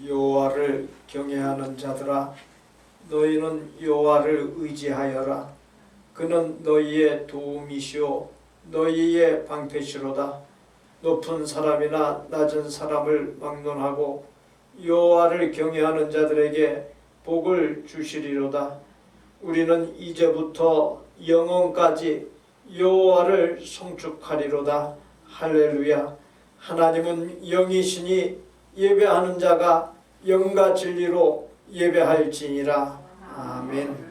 여호와를 경외하는 자들아, 너희는 여호와를 의지하여라. 그는 너희의 도움이시오 너희의 방패시로다. 높은 사람이나 낮은 사람을 막론하고 여호와를 경외하는 자들에게 복을 주시리로다. 우리는 이제부터 영원까지 여호와를 송축하리로다. 할렐루야. 하나님은 영이시니 예배하는 자가 영과 진리로 예배할지니라. 아멘.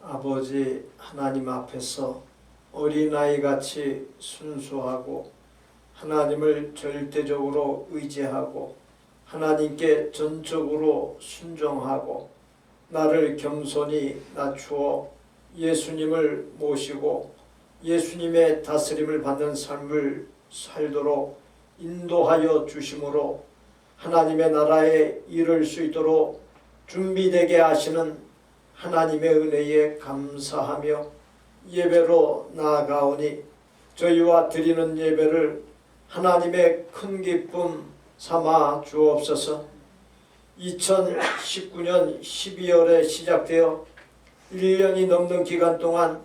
아버지 하나님 앞에서 어린아이같이 순수하고 하나님을 절대적으로 의지하고 하나님께 전적으로 순종하고 나를 겸손히 낮추어 예수님을 모시고 예수님의 다스림을 받는 삶을 살도록 인도하여 주심으로 하나님의 나라에 이를 수 있도록 준비되게 하시는 하나님의 은혜에 감사하며 예배로 나아가오니 저희와 드리는 예배를 하나님의 큰 기쁨 삼아 주옵소서. 2019년 12월에 시작되어 1년이 넘는 기간 동안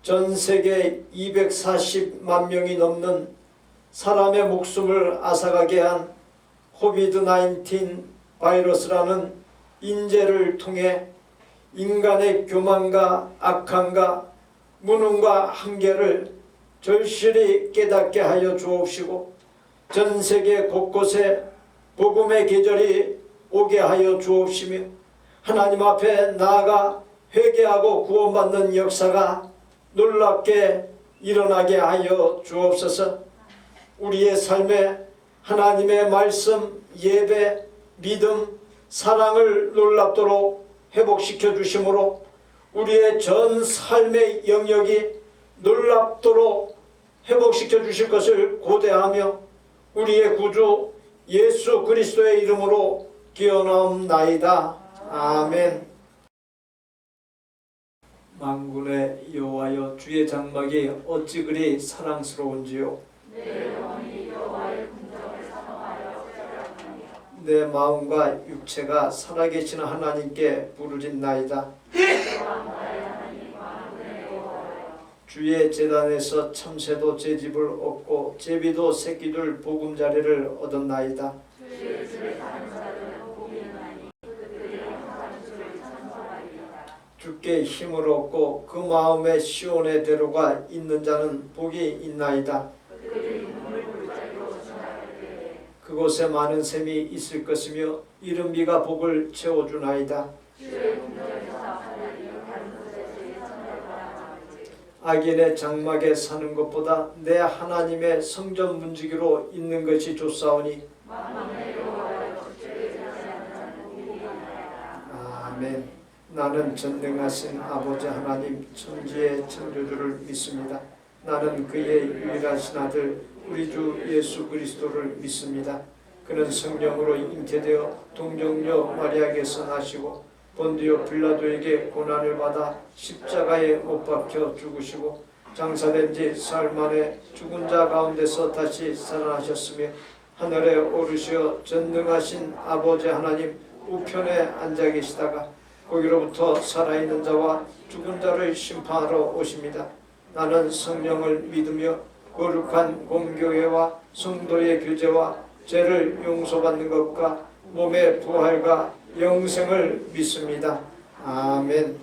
전 세계 240만 명이 넘는 사람의 목숨을 앗아가게 한 코비드-19 바이러스라는 인재를 통해 인간의 교만과 악함과 무능과 한계를 절실히 깨닫게 하여 주옵시고 전 세계 곳곳에 복음의 계절이 오게 하여 주옵시며 하나님 앞에 나아가 회개하고 구원받는 역사가 놀랍게 일어나게 하여 주옵소서. 우리의 삶에 하나님의 말씀, 예배, 믿음, 사랑을 놀랍도록 회복시켜 주심으로 우리의 전 삶의 영역이 놀랍도록 회복시켜 주실 것을 고대하며 우리의 구주 예수 그리스도의 이름으로 기원하옵나이다. 아멘. 만군의 여호와여, 주의 장막이 어찌 그리 사랑스러운지요. 내 영혼이 여호와의 궁정을 사모하여 찾아가며 내 마음과 육체가 살아계시는 하나님께 부르짖나이다. 주의 제단에서 참새도 제집을 얻고 제비도 새끼들 보금자리를 얻었나이다. 주의 집에 사는 자들은 복이 있나니 그들이 항상 주를 찬송하리이다. 주께 힘을 얻고 그 마음에 시온의 대로가 있는 자는 복이 있나이다. 그들이 눈물 물자리로 지나갈 때에 그곳에 많은 샘이 있을 것이며 이른 비가 복을 채워주나이다. 주의 궁정에서 하늘이 다른 곳에 주의 천대가 나오지. 악인의 장막에 사는 것보다 내 하나님의 성전 문지기로 있는 것이 좋사오니 만민의 여호와여, 주의 제사하는 자는 복이 있나이다. 아멘. 나는 전능하신 아버지 하나님 천지의 창조주를 믿습니다. 나는 그의 유일하신 아들 우리 주 예수 그리스도를 믿습니다. 그는 성령으로 잉태되어 동정녀 마리아에게서 나시고 본디오 빌라도에게 고난을 받아 십자가에 못 박혀 죽으시고 장사된 지 사흘 만에 죽은 자 가운데서 다시 살아나셨으며 하늘에 오르시어 전능하신 아버지 하나님 우편에 앉아 계시다가 거기로부터 살아있는 자와 죽은 자를 심판하러 오십니다. 나는 성령을 믿으며 거룩한 공교회와 성도의 교제와 죄를 용서받는 것과 몸의 부활과 영생을 믿습니다. 아멘.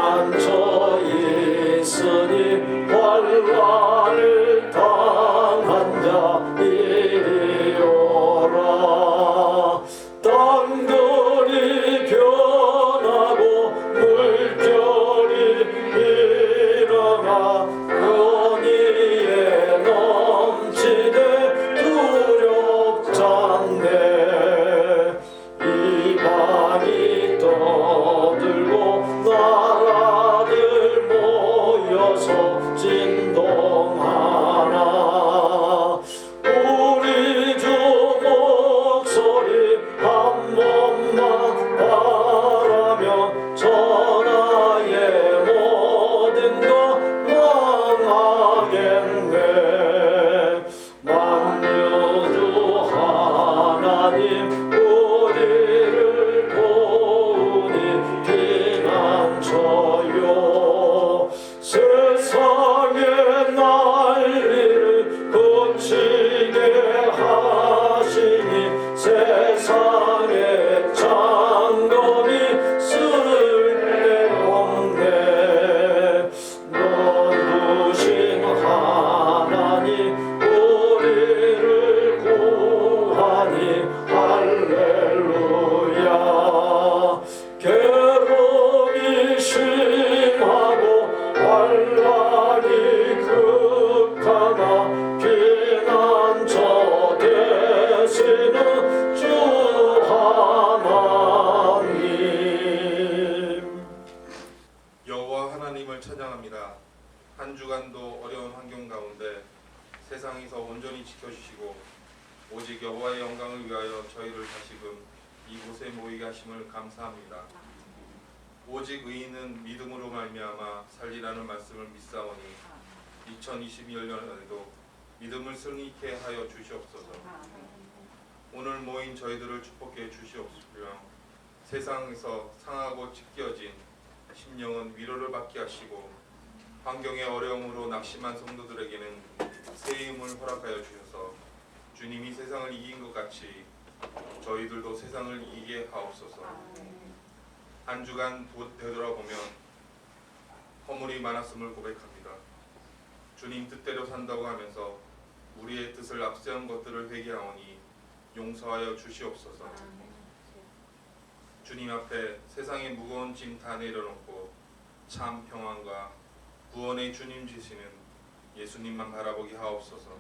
피난처에 있으니 환난을 당한 자 이리 오라. 땅들이 변하고 물결 진동하나 우리 주 목소리 한 번만 바라며 전하의 모든 것 망하겠네. 만유주 하나님 우리를 도우니 피난처요. 세상의 난리를 그치게 하시니 세상의 장검이 쓸데없네. 너주신 하나님 우리를 구하니 할렐루야. 괴로움이 심하고 환란이 극하나 피난처 되시는 주 하나님. 여호와 하나님을 찬양합니다. 한 주간도 어려운 환경 가운데 세상에서 온전히 지켜주시고 오직 여호와의 영광을 위하여 저희를 다시금 이곳에 모이게 하심을 감사합니다. 오직 의인은 믿음으로 말미암아 살리라는 말씀을 믿사오니 2022년에도 믿음을 승리케 하여 주시옵소서. 오늘 모인 저희들을 축복해 주시옵소서. 세상에서 상하고 찢겨진 심령은 위로를 받게 하시고 환경의 어려움으로 낙심한 성도들에게는 새 힘을 허락하여 주셔서 주님이 세상을 이긴 것 같이 저희들도 세상을 이기게 하옵소서. 한 주간 되돌아보면 허물이 많았음을 고백합니다. 주님 뜻대로 산다고 하면서 우리의 뜻을 앞세운 것들을 회개하오니 용서하여 주시옵소서. 주님 앞에 세상의 무거운 짐 다 내려놓고 참 평안과 구원의 주님 주시는 예수님만 바라보게 하옵소서.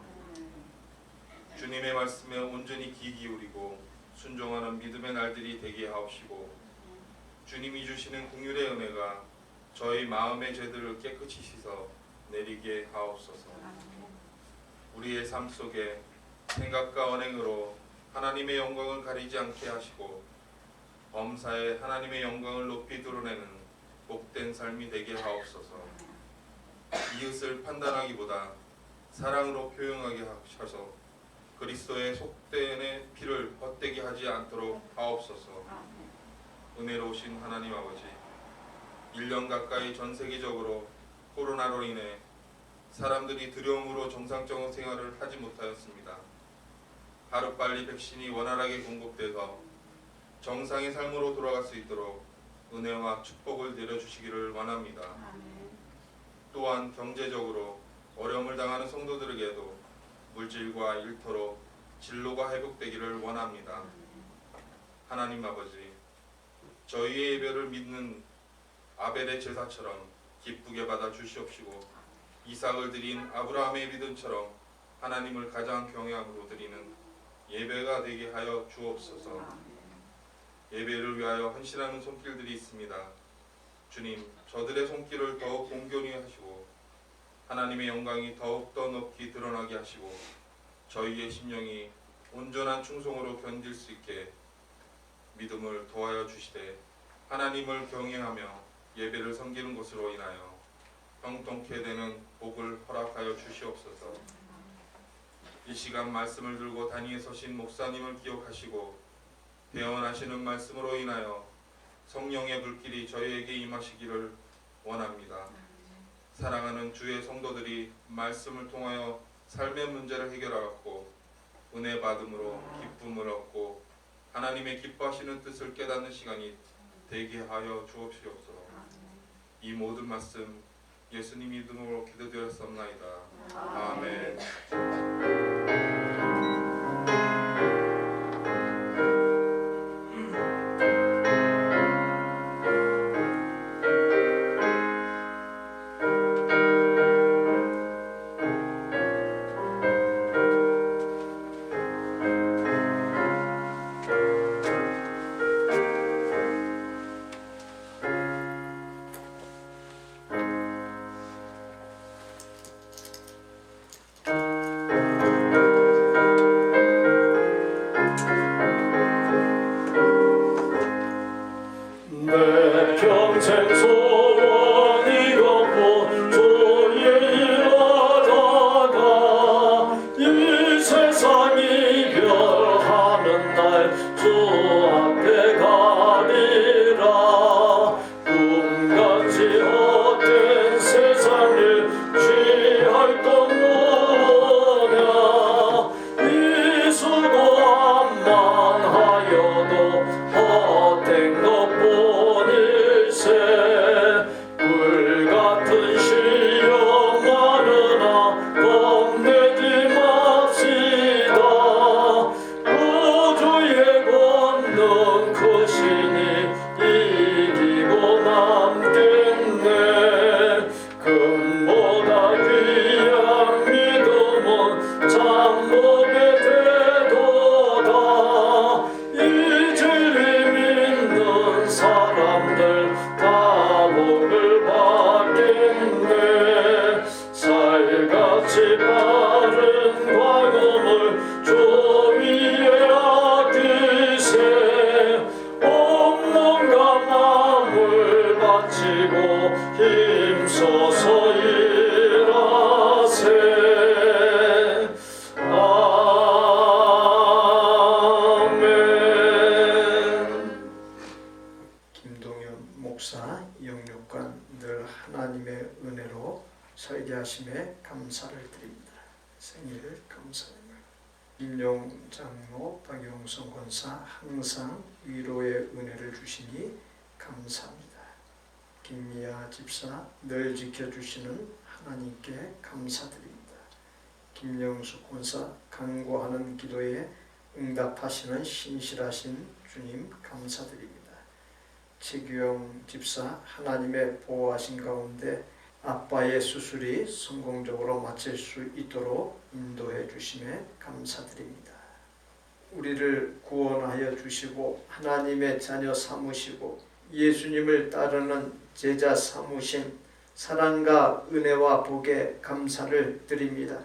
주님의 말씀에 온전히 귀 기울이고 순종하는 믿음의 날들이 되게 하옵시고 주님이 주시는 긍휼의 은혜가 저희 마음의 죄들을 깨끗이 씻어 내리게 하옵소서. 우리의 삶 속에 생각과 언행으로 하나님의 영광을 가리지 않게 하시고 범사에 하나님의 영광을 높이 드러내는 복된 삶이 되게 하옵소서. 이웃을 판단하기보다 사랑으로 표현하게 하셔서 그리스도의 속된의 피를 헛되게 하지 않도록 하옵소서. 은혜로우신 하나님 아버지, 1년 가까이 전 세계적으로 코로나로 인해 사람들이 두려움으로 정상적인 생활을 하지 못하였습니다. 하루빨리 백신이 원활하게 공급돼서 정상의 삶으로 돌아갈 수 있도록 은혜와 축복을 내려주시기를 원합니다. 또한 경제적으로 어려움을 당하는 성도들에게도 물질과 일터로 진로가 회복되기를 원합니다. 하나님 아버지, 저희의 예배를 믿는 아벨의 제사처럼 기쁘게 받아 주시옵시고 이삭을 드린 아브라함의 믿음처럼 하나님을 가장 경외함으로 드리는 예배가 되게 하여 주옵소서. 예배를 위하여 헌신하는 손길들이 있습니다. 주님, 저들의 손길을 더욱 공견히 하시고 하나님의 영광이 더욱더 높이 드러나게 하시고 저희의 심령이 온전한 충성으로 견딜 수 있게 믿음을 도하여 주시되 하나님을 경외하며 예배를 섬기는 것으로 인하여 형통케 되는 복을 허락하여 주시옵소서. 이 시간 말씀을 들고 단위에 서신 목사님을 기억하시고 대언하시는 말씀으로 인하여 성령의 불길이 저희에게 임하시기를 원합니다. 사랑하는 주의 성도들이 말씀을 통하여 삶의 문제를 해결하고 은혜 받음으로 기쁨을 얻고 하나님의 기뻐하시는 뜻을 깨닫는 시간이 되게 하여 주옵시옵소서. 이 모든 말씀 예수님 이름으로 기도드렸사옵나이다. 아멘. 힘써서 일하세. 아멘. 김동현 목사 영육관 늘 하나님의 은혜로 설계하심에 감사를 드립니다. 생일 감사합니다. 임용 장로, 박영성 권사 항상 위로의 은혜를 주시니 감사합니다. 김미아 집사 늘 지켜주시는 하나님께 감사드립니다. 김영수 권사 간구하는 기도에 응답하시는 신실하신 주님 감사드립니다. 최규영 집사 하나님의 보호하신 가운데 아빠의 수술이 성공적으로 마칠 수 있도록 인도해 주심에 감사드립니다. 우리를 구원하여 주시고 하나님의 자녀 삼으시고 예수님을 따르는 제자 삼으신 사랑과 은혜와 복에 감사를 드립니다.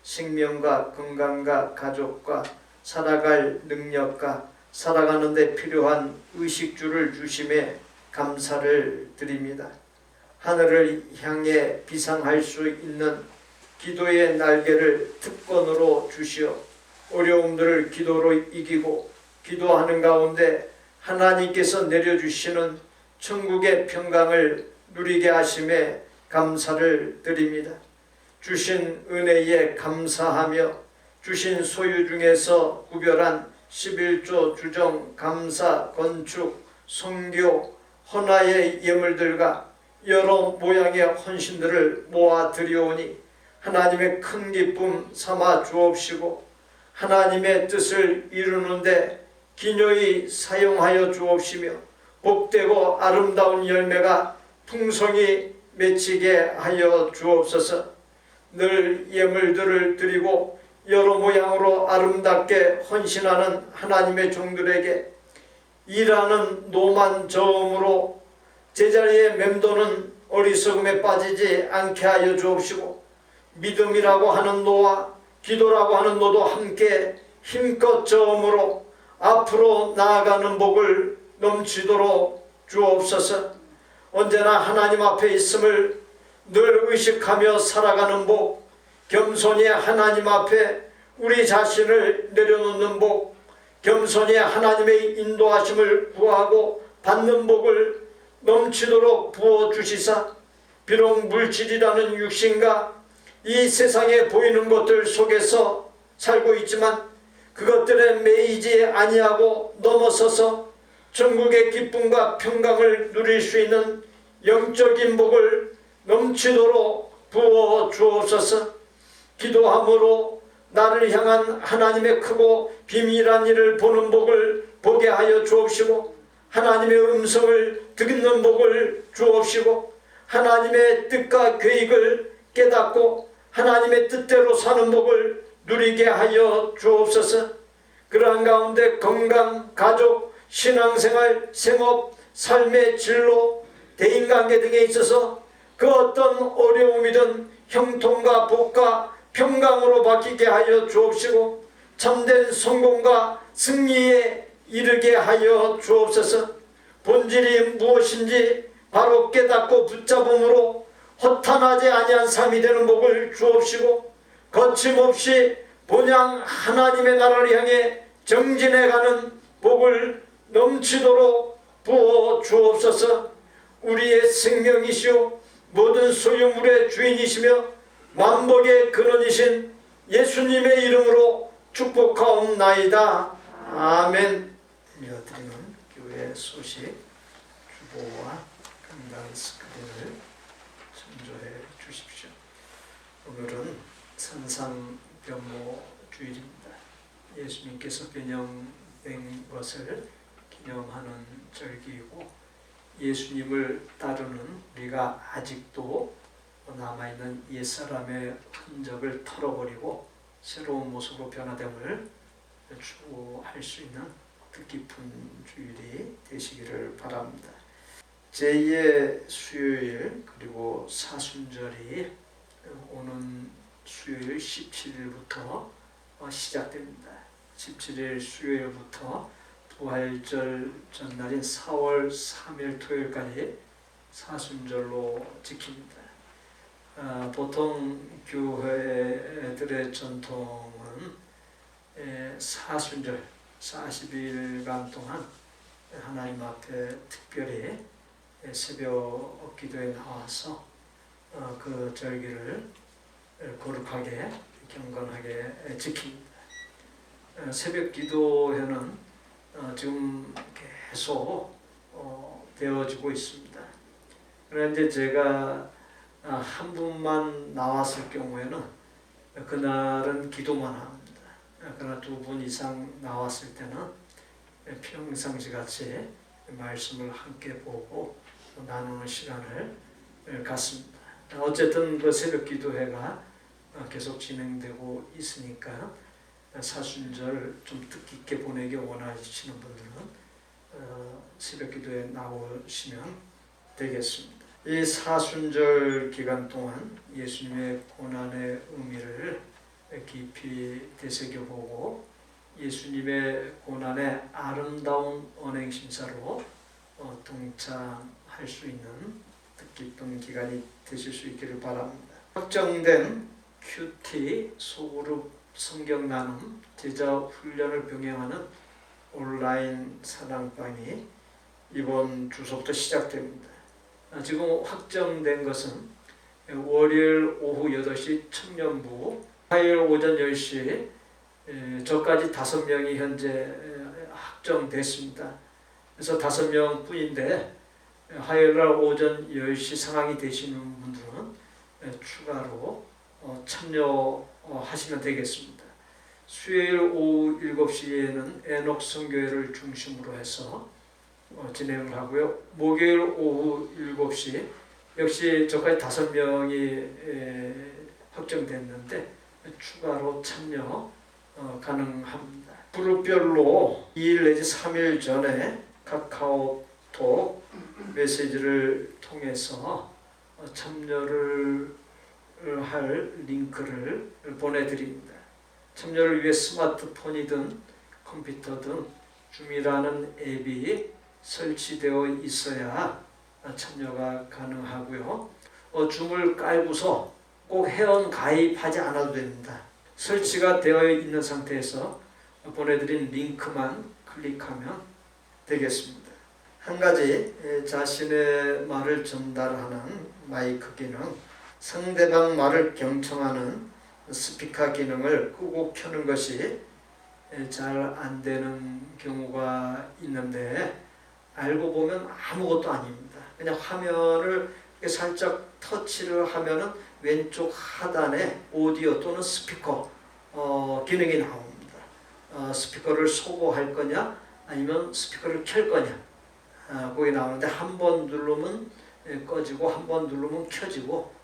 생명과 건강과 가족과 살아갈 능력과 살아가는 데 필요한 의식주를 주심에 감사를 드립니다. 하늘을 향해 비상할 수 있는 기도의 날개를 특권으로 주시어 어려움들을 기도로 이기고 기도하는 가운데 하나님께서 내려주시는 천국의 평강을 누리게 하심에 감사를 드립니다. 주신 은혜에 감사하며 주신 소유 중에서 구별한 11조 주정, 감사, 건축, 선교, 헌화의 예물들과 여러 모양의 헌신들을 모아 드리오니 하나님의 큰 기쁨 삼아 주옵시고 하나님의 뜻을 이루는데 기녀히 사용하여 주옵시며 복되고 아름다운 열매가 풍성히 맺히게 하여 주옵소서. 늘 예물들을 드리고 여러 모양으로 아름답게 헌신하는 하나님의 종들에게 일하는 노만 저음으로 제자리에 맴도는 어리석음에 빠지지 않게 하여 주옵시고 믿음이라고 하는 노와 기도라고 하는 노도 함께 힘껏 저음으로 앞으로 나아가는 복을 넘치도록 주옵소서. 언제나 하나님 앞에 있음을 늘 의식하며 살아가는 복, 겸손히 하나님 앞에 우리 자신을 내려놓는 복, 겸손히 하나님의 인도하심을 구하고 받는 복을 넘치도록 부어주시사 비록 물질이라는 육신과 이 세상에 보이는 것들 속에서 살고 있지만 그것들에 매이지 아니하고 넘어서서 천국의 기쁨과 평강을 누릴 수 있는 영적인 복을 넘치도록 부어 주옵소서. 기도함으로 나를 향한 하나님의 크고 비밀한 일을 보는 복을 보게 하여 주옵시고 하나님의 음성을 듣는 복을 주옵시고 하나님의 뜻과 계획을 깨닫고 하나님의 뜻대로 사는 복을 누리게 하여 주옵소서. 그러한 가운데 건강, 가족, 신앙생활, 생업, 삶의 진로, 대인관계 등에 있어서 그 어떤 어려움이든 형통과 복과 평강으로 바뀌게 하여 주옵시고 참된 성공과 승리에 이르게 하여 주옵소서. 본질이 무엇인지 바로 깨닫고 붙잡음으로 허탄하지 아니한 삶이 되는 복을 주옵시고 거침없이 본향 하나님의 나라를 향해 정진해가는 복을 넘치도록 부어 주옵소서. 우리의 생명이시오 모든 소유물의 주인이시며 만복의 근원이신 예수님의 이름으로 축복하옵나이다. 아멘. 이어드리는 교회 소식 주보와 강단 스크린을 참조해 주십시오. 오늘은 산상변모 주일입니다. 예수님께서 변형된 것을 기념하는 절기이고 예수님을 따르는 우리가 아직도 남아있는 옛사람의 흔적을 털어버리고 새로운 모습으로 변화됨을 추구할 수 있는 뜻깊은 주일이 되시기를 바랍니다. 제2의 수요일 그리고 사순절이 오는 수요일 17일부터 시작됩니다. 17일 수요일부터 부활절 전날인 4월 3일 토요일까지 사순절로 지킵니다. 보통 교회들의 전통은 사순절 40일간 동안 하나님 앞에 특별히 새벽 기도에 나와서 그 절기를 거룩하게 경건하게 지킵니다. 새벽 기도회는 지금 계속 되어지고 있습니다. 그런데 제가 한 분만 나왔을 경우에는 그날은 기도만 합니다. 그러나 두 분 이상 나왔을 때는 평상시 같이 말씀을 함께 보고 나누는 시간을 갖습니다. 어쨌든 그 새벽 기도회가 계속 진행되고 있으니까 사순절 좀 뜻깊게 보내기 원하시는 분들은 새벽 기도에 나오시면 되겠습니다. 이 사순절 기간 동안 예수님의 고난의 의미를 깊이 되새겨보고 예수님의 고난의 아름다운 언행심사로 동참할 수 있는 뜻깊은 기간이 되실 수 있기를 바랍니다. 확정된 큐티 소그룹 성경 나눔 제자 훈련을 병행하는 온라인 사랑방이 이번 주소부터 시작됩니다. 지금 확정된 것은 월요일 오후 8시 청년부, 화요일 오전 10시 저까지 5명이 현재 확정됐습니다. 그래서 5명 뿐인데 화요일날 오전 10시 상황이 되시는 분들은 추가로 참여하시면 되겠습니다. 수요일 오후 7시에는 에녹 선교회를 중심으로 해서 진행을 하고요. 목요일 오후 7시 역시 저까지 5명이 확정됐는데 추가로 참여 가능합니다. 그룹별로 2일 내지 3일 전에 카카오톡 메시지를 통해서 참여를 할 링크를 보내드립니다. 참여를 위해 스마트폰이든 컴퓨터든 줌이라는 앱이 설치되어 있어야 참여가 가능하고요. 줌을 깔고서 꼭 회원 가입하지 않아도 됩니다. 설치가 되어 있는 상태에서 보내드린 링크만 클릭하면 되겠습니다. 한 가지 자신의 말을 전달하는 마이크 기능, 상대방 말을 경청하는 스피커 기능을 끄고 켜는 것이 잘 안 되는 경우가 있는데 알고 보면 아무것도 아닙니다. 그냥 화면을 살짝 터치를 하면은 왼쪽 하단에 오디오 또는 스피커 기능이 나옵니다. 스피커를 소거할 거냐 아니면 스피커를 켤 거냐 거기 나오는데 한 번 누르면 꺼지고 한 번 누르면 켜지고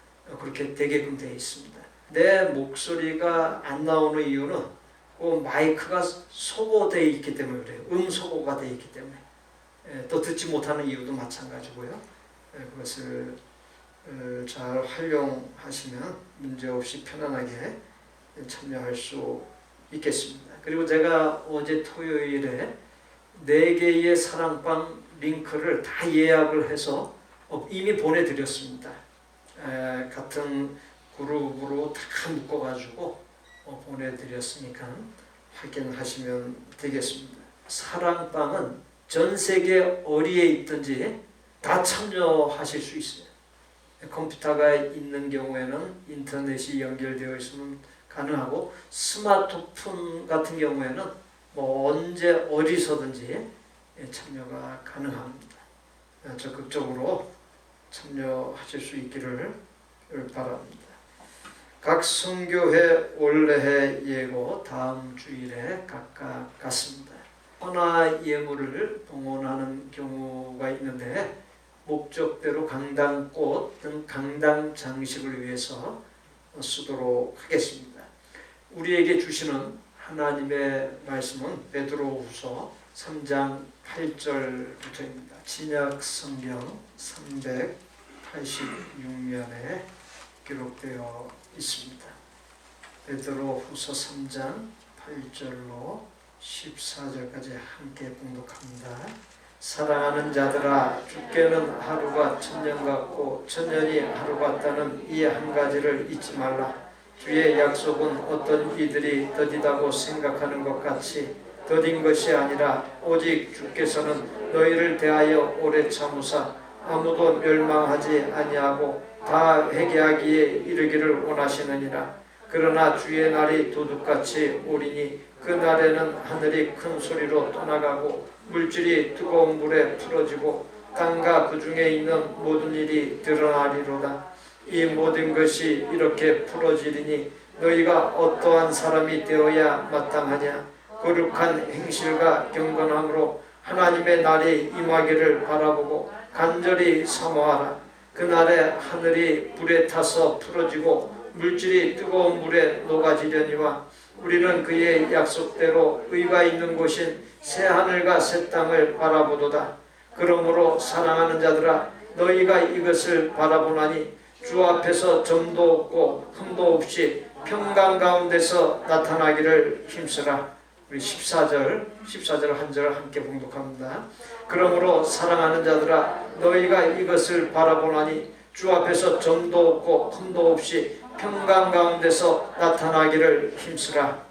그렇게 되게끔 되어 있습니다. 내 목소리가 안 나오는 이유는 그 마이크가 소거되어 있기 때문에 그래요. 소거가 되어 있기 때문에 또 듣지 못하는 이유도 마찬가지고요. 그것을 잘 활용하시면 문제없이 편안하게 참여할 수 있겠습니다. 그리고 제가 어제 토요일에 4개의 사랑방 링크를 다 예약을 해서 이미 보내드렸습니다. 같은 그룹으로 다 묶어가지고 보내드렸으니까 확인하시면 되겠습니다. 사랑방은 전 세계 어디에 있든지 다 참여하실 수 있어요. 컴퓨터가 있는 경우에는 인터넷이 연결되어 있으면 가능하고 스마트폰 같은 경우에는 언제 어디서든지 참여가 가능합니다. 적극적으로 참여하실 수 있기를 바랍니다. 각 선교회 올해의 예고 다음 주일에 각각 같습니다. 헌화 예물을 봉헌하는 경우가 있는데 목적대로 강당꽃 등 강당 장식을 위해서 쓰도록 하겠습니다. 우리에게 주시는 하나님의 말씀은 베드로후서 3장 8절부터입니다. 신약 성경 386면에 기록되어 있습니다. 베드로후서 3장 8절로 14절까지 함께 봉독합니다. 사랑하는 자들아, 주께는 하루가 천년 같고 천년이 하루 같다는 이 한 가지를 잊지 말라. 주의 약속은 어떤 이들이 더디다고 생각하는 것 같이 더딘 것이 아니라 오직 주께서는 너희를 대하여 오래 참으사 아무도 멸망하지 아니하고 다 회개하기에 이르기를 원하시느니라. 그러나 주의 날이 도둑같이 오리니 그 날에는 하늘이 큰 소리로 떠나가고 물질이 뜨거운 물에 풀어지고 땅과 그 중에 있는 모든 일이 드러나리로다. 이 모든 것이 이렇게 풀어지리니 너희가 어떠한 사람이 되어야 마땅하냐. 거룩한 행실과 경건함으로 하나님의 날이 임하기를 바라보고 간절히 사모하라. 그날에 하늘이 불에 타서 풀어지고 물질이 뜨거운 물에 녹아지려니와 우리는 그의 약속대로 의가 있는 곳인 새 하늘과 새 땅을 바라보도다. 그러므로 사랑하는 자들아, 너희가 이것을 바라보나니 주 앞에서 점도 없고 흠도 없이 평강 가운데서 나타나기를 힘쓰라. 우리 14절 한 절 함께 봉독합니다. 그러므로 사랑하는 자들아, 너희가 이것을 바라보나니 주 앞에서 점도 없고 흠도 없이 평강 가운데서 나타나기를 힘쓰라.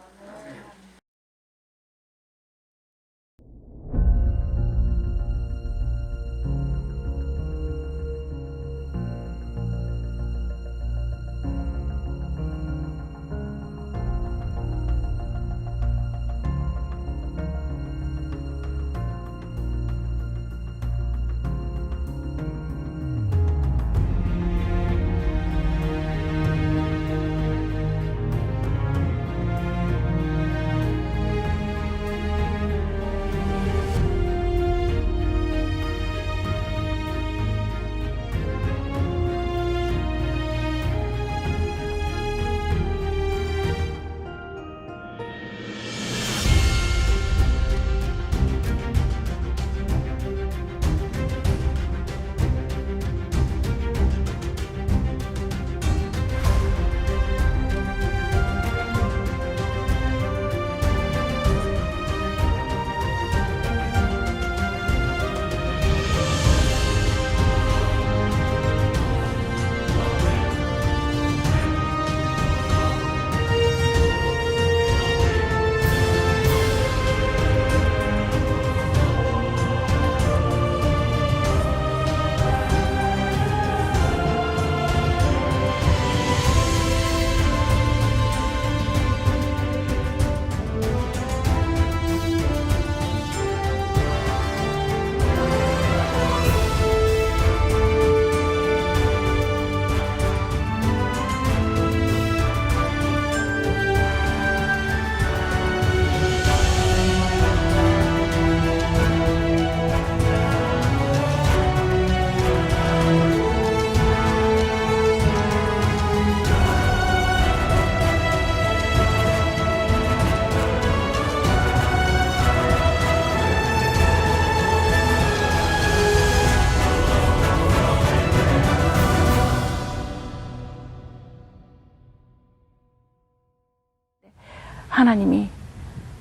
하나님이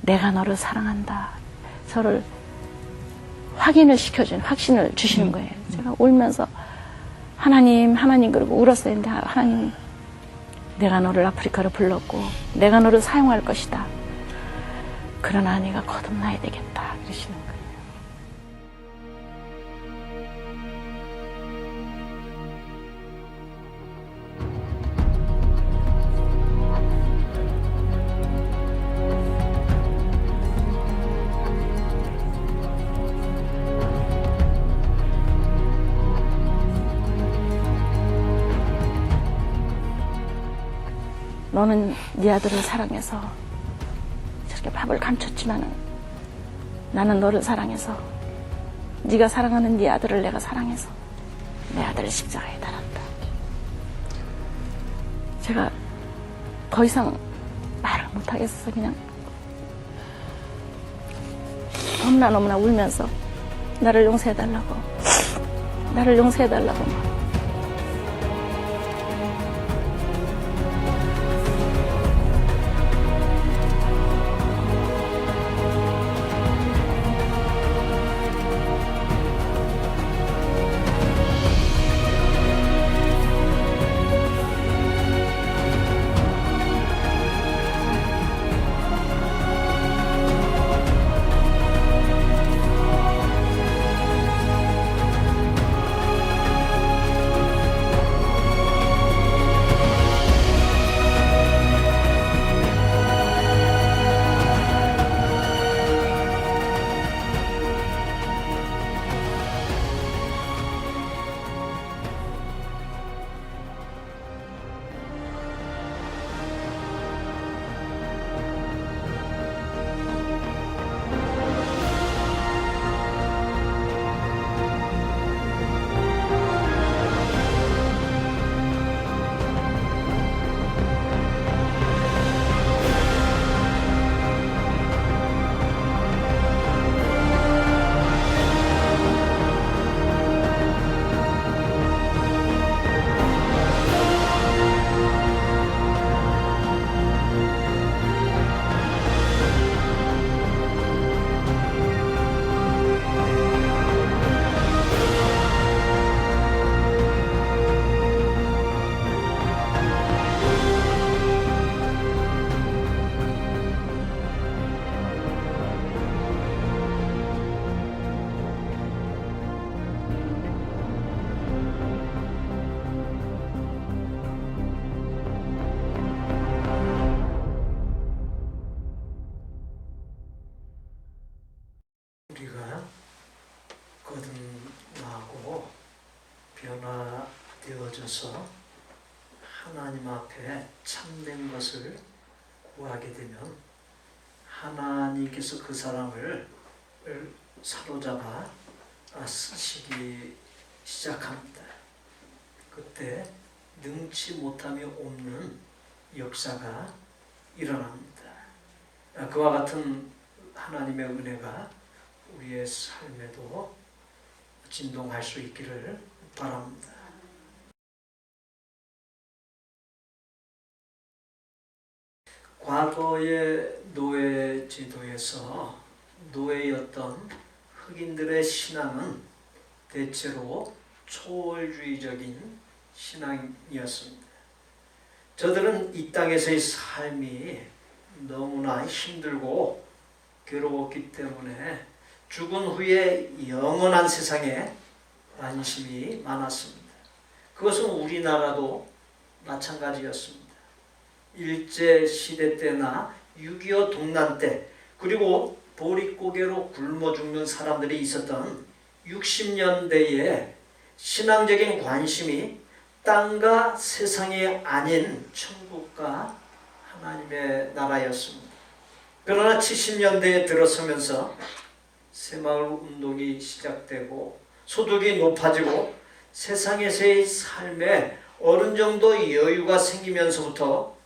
내가 너를 사랑한다. 저를 확신을 주시는 거예요. 제가 울면서 하나님 그러고 울었어야 했는데 하나님이 내가 너를 아프리카로 불렀고 내가 너를 사용할 것이다. 그러나 네가 거듭나야 되겠다. 그러시는 거예요. 너는 네 아들을 사랑해서 저렇게 밥을 감췄지만은 나는 너를 사랑해서 네가 사랑하는 네 아들을 내가 사랑해서 내 아들을 십자가에 달았다. 제가 더 이상 말을 못하겠어서 그냥 너무나 울면서 나를 용서해달라고 하나님 앞에 참된 것을 구하게 되면 하나님께서 그 사람을 사로잡아 쓰시기 시작합니다. 그때 능치 못함이 없는 역사가 일어납니다. 그와 같은 하나님의 은혜가 우리의 삶에도 진동할 수 있기를 바랍니다. 과거의 노예 제도에서 노예였던 흑인들의 신앙은 대체로 초월주의적인 신앙이었습니다. 저들은 이 땅에서의 삶이 너무나 힘들고 괴로웠기 때문에 죽은 후에 영원한 세상에 관심이 많았습니다. 그것은 우리나라도 마찬가지였습니다. 일제시대 때나 6.25 동란 때, 그리고 보릿고개로 굶어 죽는 사람들이 있었던 60년대에 신앙적인 관심이 땅과 세상이 아닌 천국과 하나님의 나라였습니다. 그러나 70년대에 들어서면서 새마을 운동이 시작되고 소득이 높아지고 세상에서의 삶에 어느 정도 여유가 생기면서부터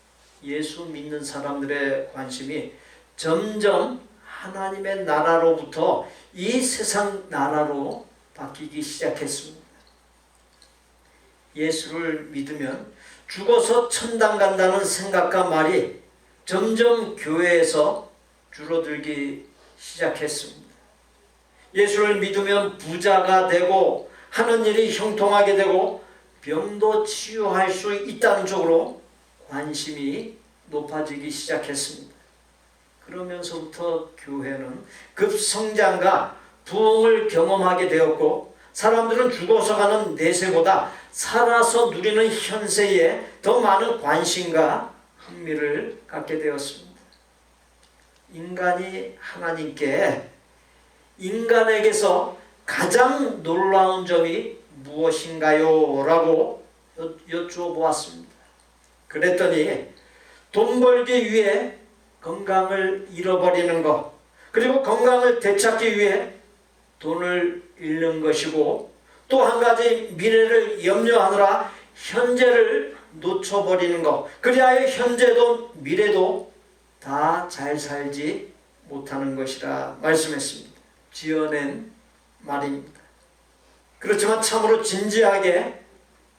예수 믿는 사람들의 관심이 점점 하나님의 나라로부터 이 세상 나라로 바뀌기 시작했습니다. 예수를 믿으면 죽어서 천당 간다는 생각과 말이 점점 교회에서 줄어들기 시작했습니다. 예수를 믿으면 부자가 되고 하는 일이 형통하게 되고 병도 치유할 수 있다는 쪽으로 관심이 높아지기 시작했습니다. 그러면서부터 교회는 급성장과 부흥을 경험하게 되었고 사람들은 죽어서 가는 내세보다 살아서 누리는 현세에 더 많은 관심과 흥미를 갖게 되었습니다. 인간이 하나님께 인간에게서 가장 놀라운 점이 무엇인가요? 라고 여쭈어보았습니다. 그랬더니 돈 벌기 위해 건강을 잃어버리는 것, 그리고 건강을 되찾기 위해 돈을 잃는 것이고, 또 한 가지 미래를 염려하느라 현재를 놓쳐버리는 것, 그리하여 현재도 미래도 다 잘 살지 못하는 것이라 말씀했습니다. 지어낸 말입니다. 그렇지만 참으로 진지하게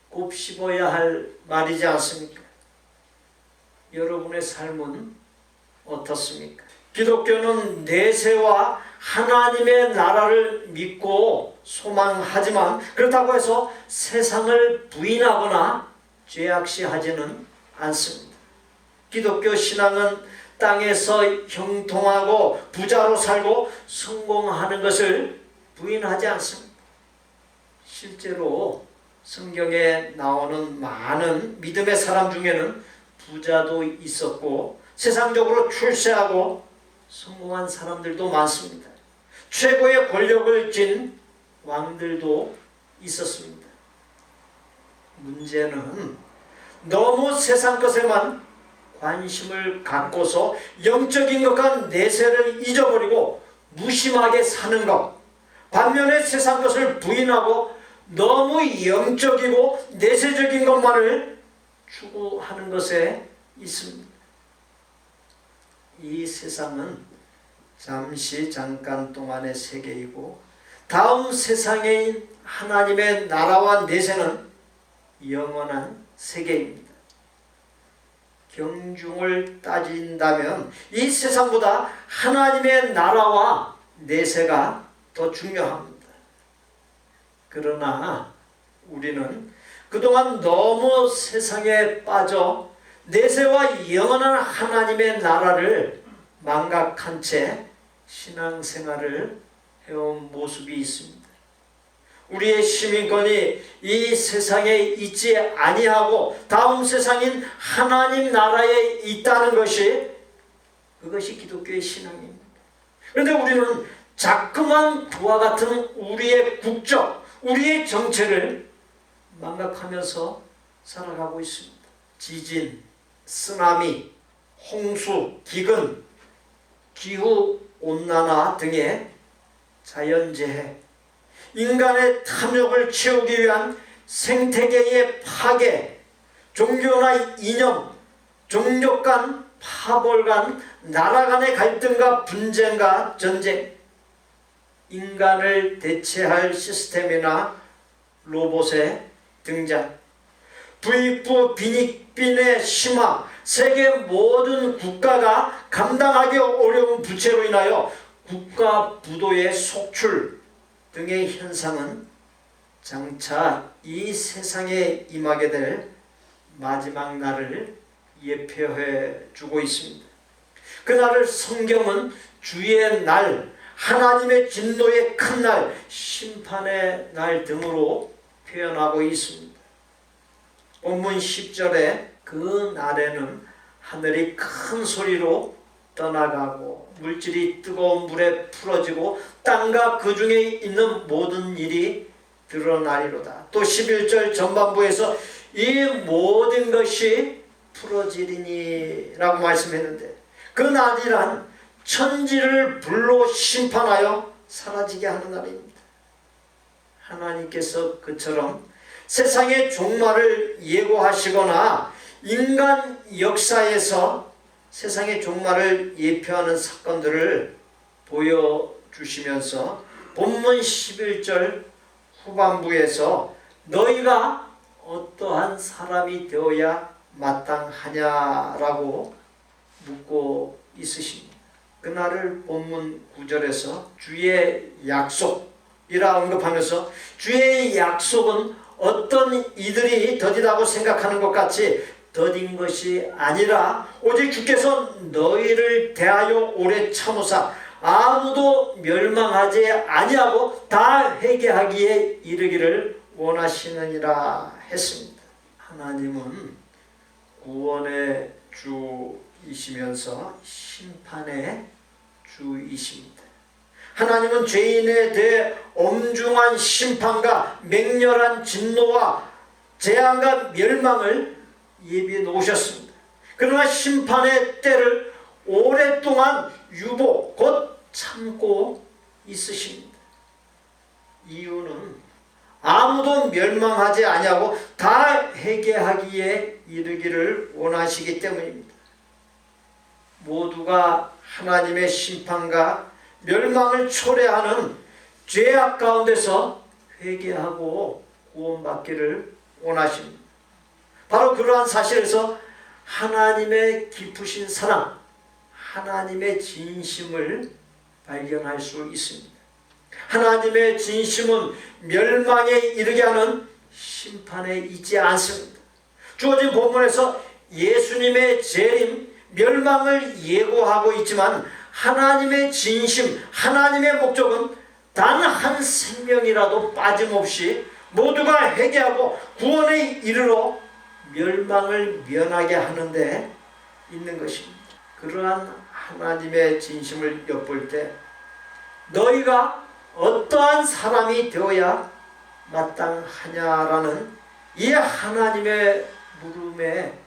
곱씹어야 할 말이지 않습니까? 여러분의 삶은 어떻습니까? 기독교는 내세와 하나님의 나라를 믿고 소망하지만 그렇다고 해서 세상을 부인하거나 죄악시하지는 않습니다. 기독교 신앙은 땅에서 형통하고 부자로 살고 성공하는 것을 부인하지 않습니다. 실제로 성경에 나오는 많은 믿음의 사람 중에는 부자도 있었고 세상적으로 출세하고 성공한 사람들도 많습니다. 최고의 권력을 쥔 왕들도 있었습니다. 문제는 너무 세상 것에만 관심을 갖고서 영적인 것과 내세를 잊어버리고 무심하게 사는 것, 반면에 세상 것을 부인하고 너무 영적이고 내세적인 것만을 추구하는 것에 있습니다. 이 세상은 잠깐 동안의 세계이고 다음 세상인 하나님의 나라와 내세는 영원한 세계입니다. 경중을 따진다면 이 세상보다 하나님의 나라와 내세가 더 중요합니다. 그러나 우리는 그동안 너무 세상에 빠져 내세와 영원한 하나님의 나라를 망각한 채 신앙생활을 해온 모습이 있습니다. 우리의 시민권이 이 세상에 있지 아니하고 다음 세상인 하나님 나라에 있다는 그것이 기독교의 신앙입니다. 그런데 우리는 자꾸만 그와 같은 우리의 국적, 우리의 정체를 망각하면서 살아가고 있습니다. 지진, 쓰나미, 홍수, 기근, 기후온난화 등의 자연재해, 인간의 탐욕을 채우기 위한 생태계의 파괴, 종교나 이념, 종족 간, 파벌 간, 나라 간의 갈등과 분쟁과 전쟁, 인간을 대체할 시스템이나 로봇의 등장, 부익부 빈익빈의 심화, 세계 모든 국가가 감당하기 어려운 부채로 인하여 국가 부도의 속출 등의 현상은 장차 이 세상에 임하게 될 마지막 날을 예표해 주고 있습니다. 그날을 성경은 주의 날, 하나님의 진노의 큰 날, 심판의 날 등으로 표현하고 있습니다. 본문 10절에 그 날에는 하늘이 큰 소리로 떠나가고 물질이 뜨거운 물에 풀어지고 땅과 그 중에 있는 모든 일이 드러나리로다. 또 11절 전반부에서 이 모든 것이 풀어지리니 라고 말씀했는데, 그 날이란 천지를 불로 심판하여 사라지게 하는 날입니다. 하나님께서 그처럼 세상의 종말을 예고하시거나 인간 역사에서 세상의 종말을 예표하는 사건들을 보여주시면서 본문 11절 후반부에서 너희가 어떠한 사람이 되어야 마땅하냐라고 묻고 있으십니다. 그날을 본문 9절에서 주의 약속이라 언급하면서 주의 약속은 어떤 이들이 더디다고 생각하는 것 같이 더딘 것이 아니라 오직 주께서 너희를 대하여 오래 참으사 아무도 멸망하지 아니하고 다 회개하기에 이르기를 원하시느니라 했습니다. 하나님은 구원의 주이시면서 심판의 주이십니다. 하나님은 죄인에 대해 엄중한 심판과 맹렬한 진노와 재앙과 멸망을 예비해 놓으셨습니다. 그러나 심판의 때를 오랫동안 유보 곧 참고 있으십니다. 이유는 아무도 멸망하지 아니하고 다 회개하기에 이르기를 원하시기 때문입니다. 모두가 하나님의 심판과 멸망을 초래하는 죄악 가운데서 회개하고 구원받기를 원하십니다. 바로 그러한 사실에서 하나님의 깊으신 사랑, 하나님의 진심을 발견할 수 있습니다. 하나님의 진심은 멸망에 이르게 하는 심판에 있지 않습니다. 주어진 본문에서 예수님의 재림, 멸망을 예고하고 있지만 하나님의 진심, 하나님의 목적은 단 한 생명이라도 빠짐없이 모두가 회개하고 구원에 이르러 멸망을 면하게 하는 데 있는 것입니다. 그러한 하나님의 진심을 엿볼 때 너희가 어떠한 사람이 되어야 마땅하냐라는 이 하나님의 물음에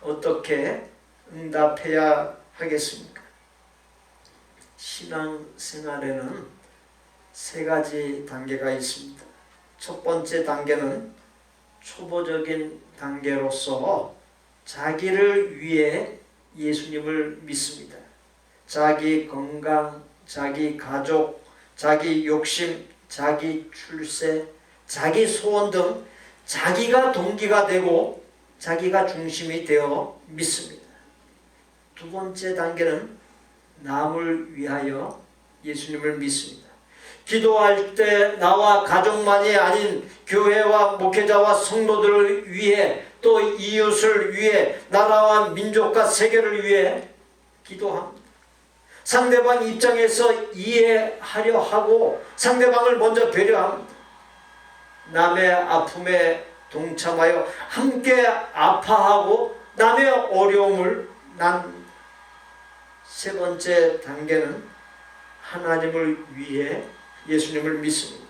어떻게 응답해야 하겠습니까? 신앙생활에는 세 가지 단계가 있습니다. 첫 번째 단계는 초보적인 단계로서 자기를 위해 예수님을 믿습니다. 자기 건강, 자기 가족, 자기 욕심, 자기 출세, 자기 소원 등 자기가 동기가 되고 자기가 중심이 되어 믿습니다. 두 번째 단계는 남을 위하여 예수님을 믿습니다. 기도할 때 나와 가족만이 아닌 교회와 목회자와 성도들을 위해 또 이웃을 위해 나라와 민족과 세계를 위해 기도합니다. 상대방 입장에서 이해하려 하고 상대방을 먼저 배려합니다. 남의 아픔에 동참하여 함께 아파하고 남의 어려움을 나눕니다. 세 번째 단계는 하나님을 위해 예수님을 믿습니다.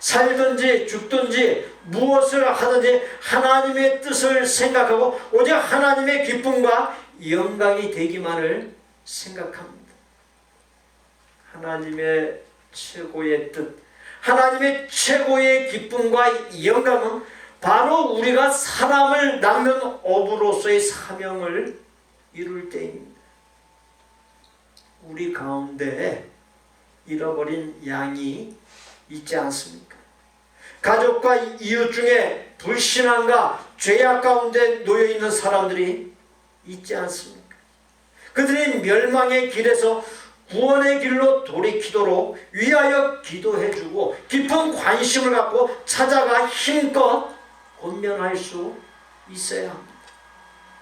살든지 죽든지 무엇을 하든지 하나님의 뜻을 생각하고 오직 하나님의 기쁨과 영광이 되기만을 생각합니다. 하나님의 최고의 뜻, 하나님의 최고의 기쁨과 영광은 바로 우리가 사람을 낳는 어부로서의 사명을 이룰 때입니다. 우리 가운데 잃어버린 양이 있지 않습니까? 가족과 이웃 중에 불신앙과 죄악 가운데 놓여있는 사람들이 있지 않습니까? 그들이 멸망의 길에서 구원의 길로 돌이키도록 위하여 기도해주고 깊은 관심을 갖고 찾아가 힘껏 권면할 수 있어야 합니다.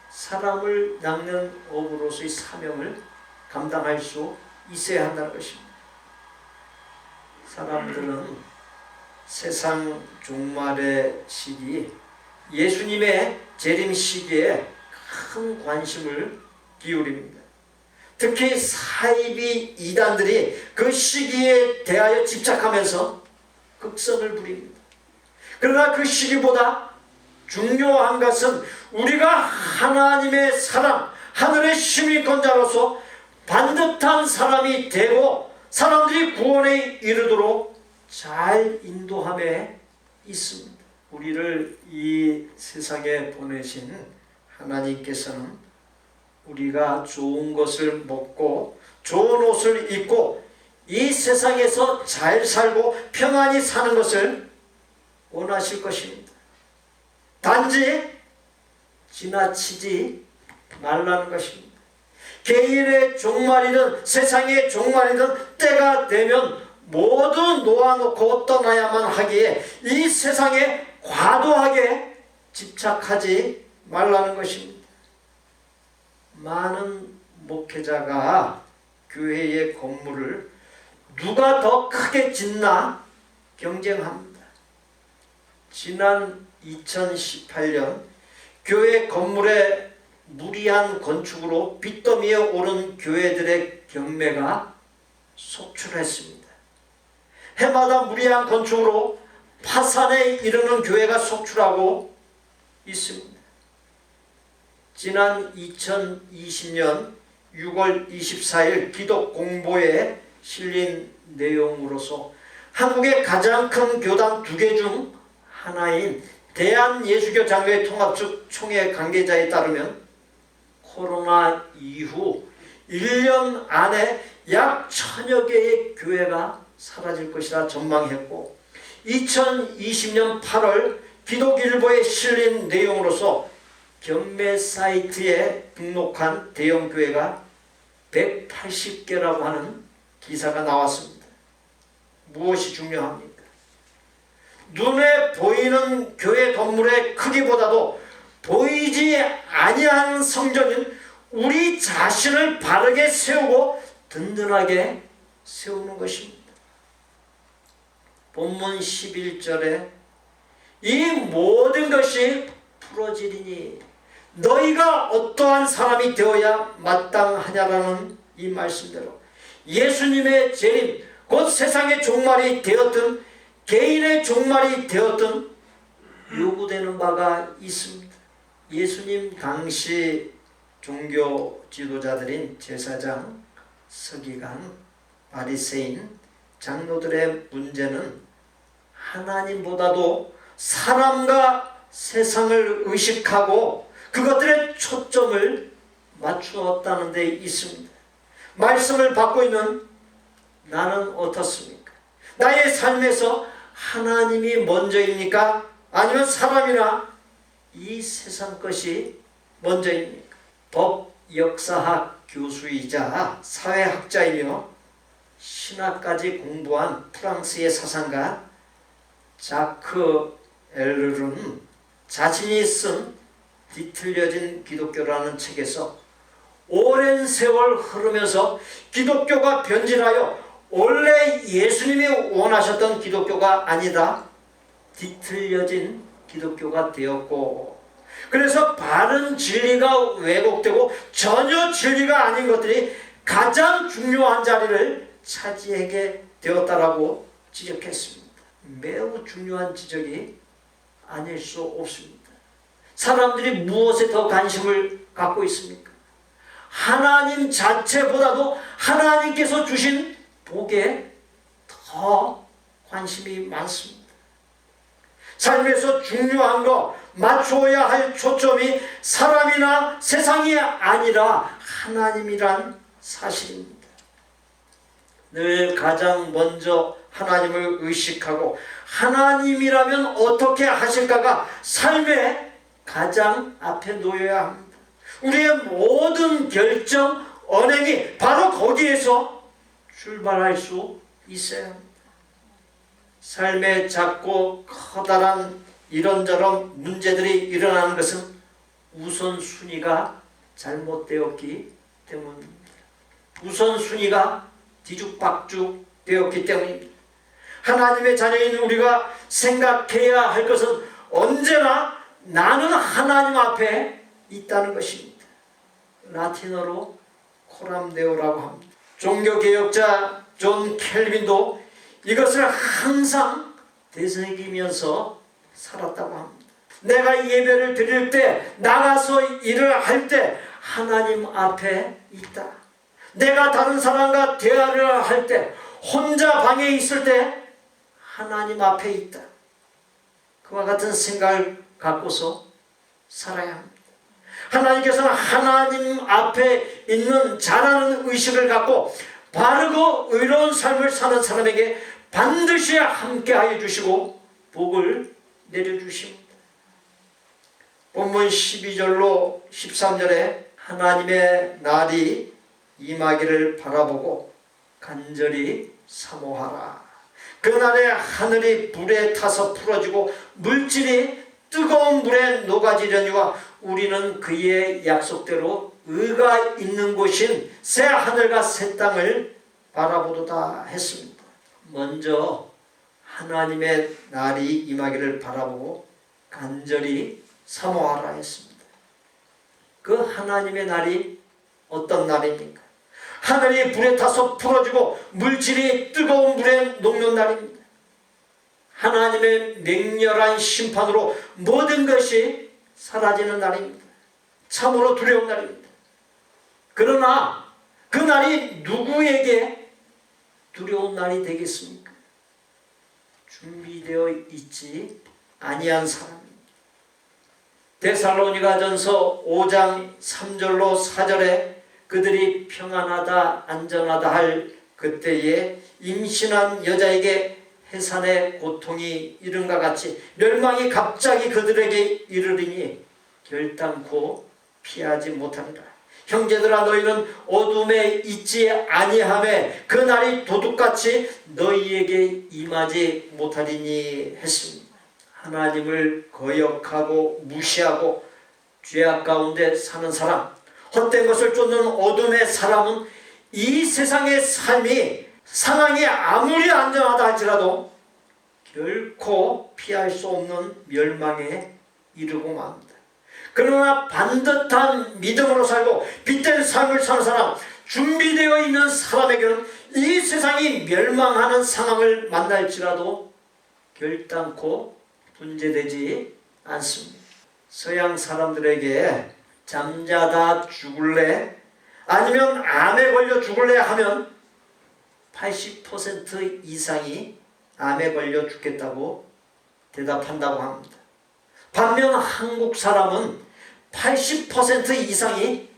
사람을 낚는 어부로서의 사명을 감당할 수 있어야 한다는 것입니다. 사람들은 세상 종말의 시기, 예수님의 재림 시기에 큰 관심을 기울입니다. 특히 사이비 이단들이 그 시기에 대하여 집착하면서 극성을 부립니다. 그러나 그 시기보다 중요한 것은 우리가 하나님의 사람, 하늘의 시민권자로서 반듯한 사람이 되고 사람들이 구원에 이르도록 잘 인도함에 있습니다. 우리를 이 세상에 보내신 하나님께서는 우리가 좋은 것을 먹고 좋은 옷을 입고 이 세상에서 잘 살고 평안히 사는 것을 원하실 것입니다. 단지 지나치지 말라는 것입니다. 개인의 종말이든 세상의 종말이든 때가 되면 모두 놓아놓고 떠나야만 하기에 이 세상에 과도하게 집착하지 말라는 것입니다. 많은 목회자가 교회의 건물을 누가 더 크게 짓나 경쟁합니다. 지난 2018년 교회 건물의 무리한 건축으로 빚더미에 오른 교회들의 경매가 속출했습니다. 해마다 무리한 건축으로 파산에 이르는 교회가 속출하고 있습니다. 지난 2020년 6월 24일 기독 공보에 실린 내용으로서 한국의 가장 큰 교단 2개 중 하나인 대한예수교 장로회 통합측 총회 관계자에 따르면 코로나 이후 1년 안에 약 1000여 개의 교회가 사라질 것이라 전망했고 2020년 8월 기독일보에 실린 내용으로서 경매 사이트에 등록한 대형 교회가 180개라고 하는 기사가 나왔습니다. 무엇이 중요합니까? 눈에 보이는 교회 건물의 크기보다도 보이지 아니한 성전인 우리 자신을 바르게 세우고 든든하게 세우는 것입니다. 본문 11절에 이 모든 것이 풀어지리니 너희가 어떠한 사람이 되어야 마땅하냐라는 이 말씀대로 예수님의 재림, 곧 세상의 종말이 되었든 개인의 종말이 되었든 요구되는 바가 있습니다. 예수님 당시 종교 지도자들인 제사장, 서기관, 바리새인, 장로들의 문제는 하나님보다도 사람과 세상을 의식하고 그것들의 초점을 맞추었다는 데 있습니다. 말씀을 받고 있는 나는 어떻습니까? 나의 삶에서 하나님이 먼저입니까? 아니면 사람이나 이 세상 것이 먼저입니까? 법 역사학 교수이자 사회학자이며 신학까지 공부한 프랑스의 사상가 자크 엘르는 자신이 쓴 뒤틀려진 기독교라는 책에서 오랜 세월 흐르면서 기독교가 변질하여 원래 예수님이 원하셨던 기독교가 아니다 뒤틀려진 기독교가 되었고 그래서 바른 진리가 왜곡되고 전혀 진리가 아닌 것들이 가장 중요한 자리를 차지하게 되었다라고 지적했습니다. 매우 중요한 지적이 아닐 수 없습니다. 사람들이 무엇에 더 관심을 갖고 있습니까? 하나님 자체보다도 하나님께서 주신 복에 더 관심이 많습니다. 삶에서 중요한 거, 맞추어야 할 초점이 사람이나 세상이 아니라 하나님이란 사실입니다. 늘 가장 먼저 하나님을 의식하고 하나님이라면 어떻게 하실까가 삶의 가장 앞에 놓여야 합니다. 우리의 모든 결정, 언행이 바로 거기에서 출발할 수 있어야 합니다. 삶에 작고 커다란 이런저런 문제들이 일어나는 것은 우선순위가 잘못되었기 때문입니다. 우선순위가 뒤죽박죽 되었기 때문입니다. 하나님의 자녀인 우리가 생각해야 할 것은 언제나 나는 하나님 앞에 있다는 것입니다. 라틴어로 코람데오라고 합니다. 종교개혁자 존 켈빈도 이것을 항상 되새기면서 살았다고 합니다. 내가 예배를 드릴 때, 나가서 일을 할 때 하나님 앞에 있다. 내가 다른 사람과 대화를 할 때, 혼자 방에 있을 때 하나님 앞에 있다. 그와 같은 생각을 갖고서 살아야 합니다. 하나님께서는 하나님 앞에 있는 잘하는 의식을 갖고 바르고 의로운 삶을 사는 사람에게 반드시 함께하여 주시고 복을 내려주십니다. 본문 12절로 13절에 하나님의 날이 임하기를 바라보고 간절히 사모하라. 그날에 하늘이 불에 타서 풀어지고 물질이 뜨거운 물에 녹아지려니와 우리는 그의 약속대로 의가 있는 곳인 새 하늘과 새 땅을 바라보도다 했습니다. 먼저 하나님의 날이 임하기를 바라보고 간절히 사모하라 했습니다. 그 하나님의 날이 어떤 날입니까? 하늘이 불에 타서 풀어지고 물질이 뜨거운 물에 녹는 날입니다. 하나님의 맹렬한 심판으로 모든 것이 사라지는 날입니다. 참으로 두려운 날입니다. 그러나 그 날이 누구에게 두려운 날이 되겠습니까? 준비되어 있지 아니한 사람입니다. 데살로니가전서 5장 3절로 4절에 그들이 평안하다 안전하다 할 그때에 임신한 여자에게 해산의 고통이 이른과 같이 멸망이 갑자기 그들에게 이르리니 결단코 피하지 못하리라. 형제들아 너희는 어둠에 있지 아니하매 그 날이 도둑같이 너희에게 임하지 못하리니 했습니다. 하나님을 거역하고 무시하고 죄악 가운데 사는 사람, 헛된 것을 쫓는 어둠의 사람은 이 세상의 삶이 상황이 아무리 안전하다 할지라도 결코 피할 수 없는 멸망에 이르고 맙니다. 그러나 반듯한 믿음으로 살고 빛된 삶을 사는 사람, 준비되어 있는 사람에게는 이 세상이 멸망하는 상황을 만날지라도 결단코 분재되지 않습니다. 서양 사람들에게 잠자다 죽을래? 아니면 암에 걸려 죽을래? 하면 80% 이상이 암에 걸려 죽겠다고 대답한다고 합니다. 반면 한국 사람은 80% 이상이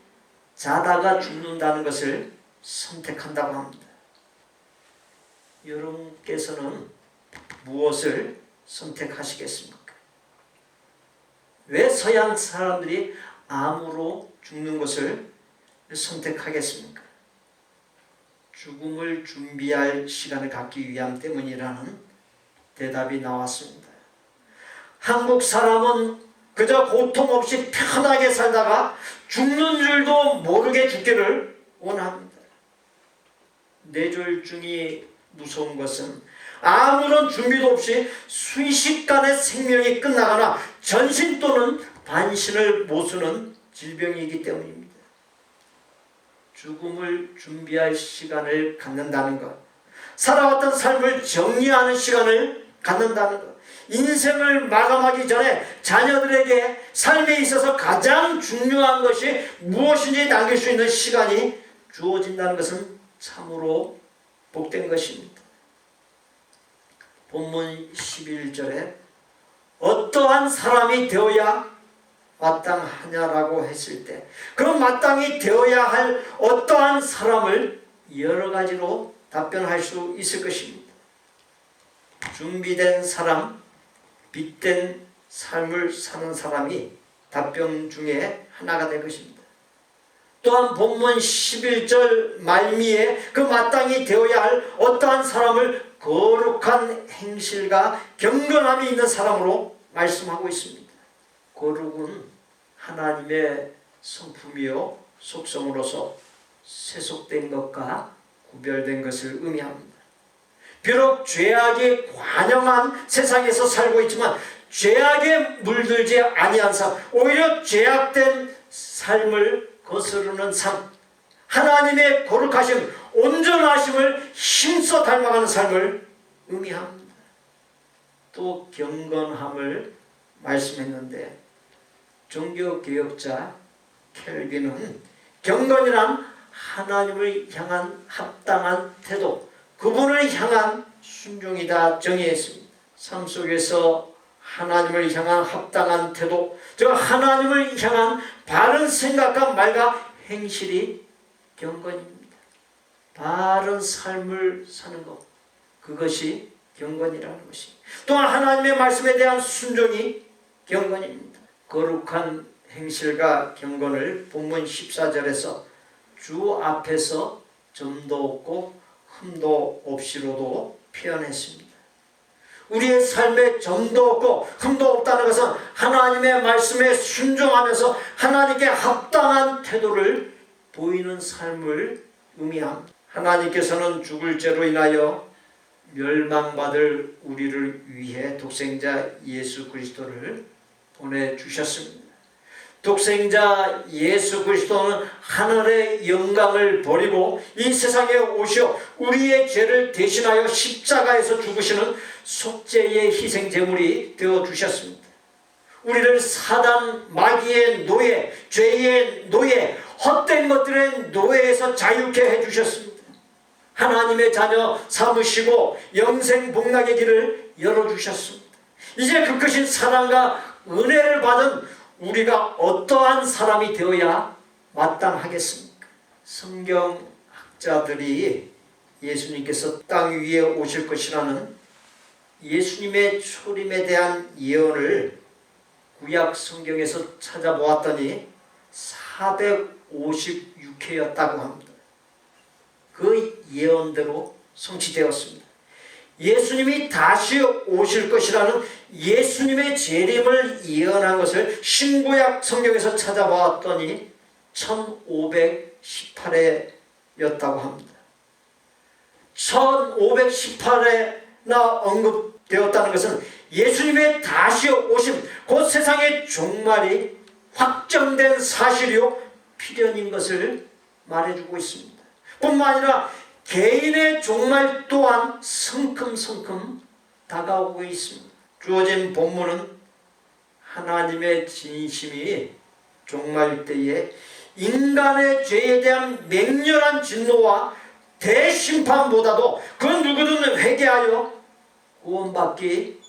자다가 죽는다는 것을 선택한다고 합니다. 여러분께서는 무엇을 선택하시겠습니까? 왜 서양 사람들이 암으로 죽는 것을 선택하겠습니까? 죽음을 준비할 시간을 갖기 위함 때문이라는 대답이 나왔습니다. 한국 사람은 그저 고통 없이 편하게 살다가 죽는 줄도 모르게 죽기를 원합니다. 뇌졸중이 무서운 것은 아무런 준비도 없이 순식간에 생명이 끝나거나 전신 또는 반신을 모수는 질병이기 때문입니다. 죽음을 준비할 시간을 갖는다는 것, 살아왔던 삶을 정리하는 시간을 갖는다는 것. 인생을 마감하기 전에 자녀들에게 삶에 있어서 가장 중요한 것이 무엇인지 남길 수 있는 시간이 주어진다는 것은 참으로 복된 것입니다. 본문 11절에 어떠한 사람이 되어야 마땅하냐라고 했을 때 그 마땅히 되어야 할 어떠한 사람을 여러 가지로 답변할 수 있을 것입니다. 준비된 사람, 빛된 삶을 사는 사람이 답변 중에 하나가 될 것입니다. 또한 본문 11절 말미에 그 마땅히 되어야 할 어떠한 사람을 거룩한 행실과 경건함이 있는 사람으로 말씀하고 있습니다. 거룩은 하나님의 성품이요 속성으로서 세속된 것과 구별된 것을 의미합니다. 비록 죄악이 관영한 세상에서 살고 있지만 죄악에 물들지 아니한 삶, 오히려 죄악된 삶을 거스르는 삶, 하나님의 거룩하심, 온전하심을 힘써 닮아가는 삶을 의미합니다. 또 경건함을 말씀했는데 종교개혁자 켈빈은 경건이란 하나님을 향한 합당한 태도, 그분을 향한 순종이다 정의했습니다. 삶 속에서 하나님을 향한 합당한 태도, 즉 하나님을 향한 바른 생각과 말과 행실이 경건입니다. 바른 삶을 사는 것, 그것이 경건이라는 것이. 또한 하나님의 말씀에 대한 순종이 경건입니다. 거룩한 행실과 경건을 본문 14절에서 주 앞에서 점도 없고 흠도 없이로도 표현했습니다. 우리의 삶에 점도 없고 흠도 없다는 것은 하나님의 말씀에 순종하면서 하나님께 합당한 태도를 보이는 삶을 의미합니다. 하나님께서는 죽을 죄로 인하여 멸망받을 우리를 위해 독생자 예수 그리스도를 보내주셨습니다. 독생자 예수 그리스도는 하늘의 영광을 버리고 이 세상에 오셔 우리의 죄를 대신하여 십자가에서 죽으시는 속죄의 희생 제물이 되어주셨습니다. 우리를 사단 마귀의 노예, 죄의 노예, 헛된 것들의 노예에서 자유케 해주셨습니다. 하나님의 자녀 삼으시고 영생 복락의 길을 열어주셨습니다. 이제 그 크신 사랑과 은혜를 받은 우리가 어떠한 사람이 되어야 마땅하겠습니까? 성경학자들이 예수님께서 땅 위에 오실 것이라는 예수님의 초림에 대한 예언을 구약 성경에서 찾아보았더니 456회였다고 합니다. 그 예언대로 성취되었습니다. 예수님이 다시 오실 것이라는 예수님의 재림을 예언한 것을 신구약 성경에서 찾아보았더니 1518회였다고 합니다. 1518회나 언급되었다는 것은 예수님의 다시 오심, 곧 세상의 종말이 확정된 사실이요 필연인 것을 말해주고 있습니다. 뿐만 아니라 개인의 종말 또한 성큼성큼 다가오고 있습니다. 주어진 본문은 하나님의 진심이 종말 때에 인간의 죄에 대한 맹렬한 진노와 대심판보다도 그 누구든 회개하여 구원받기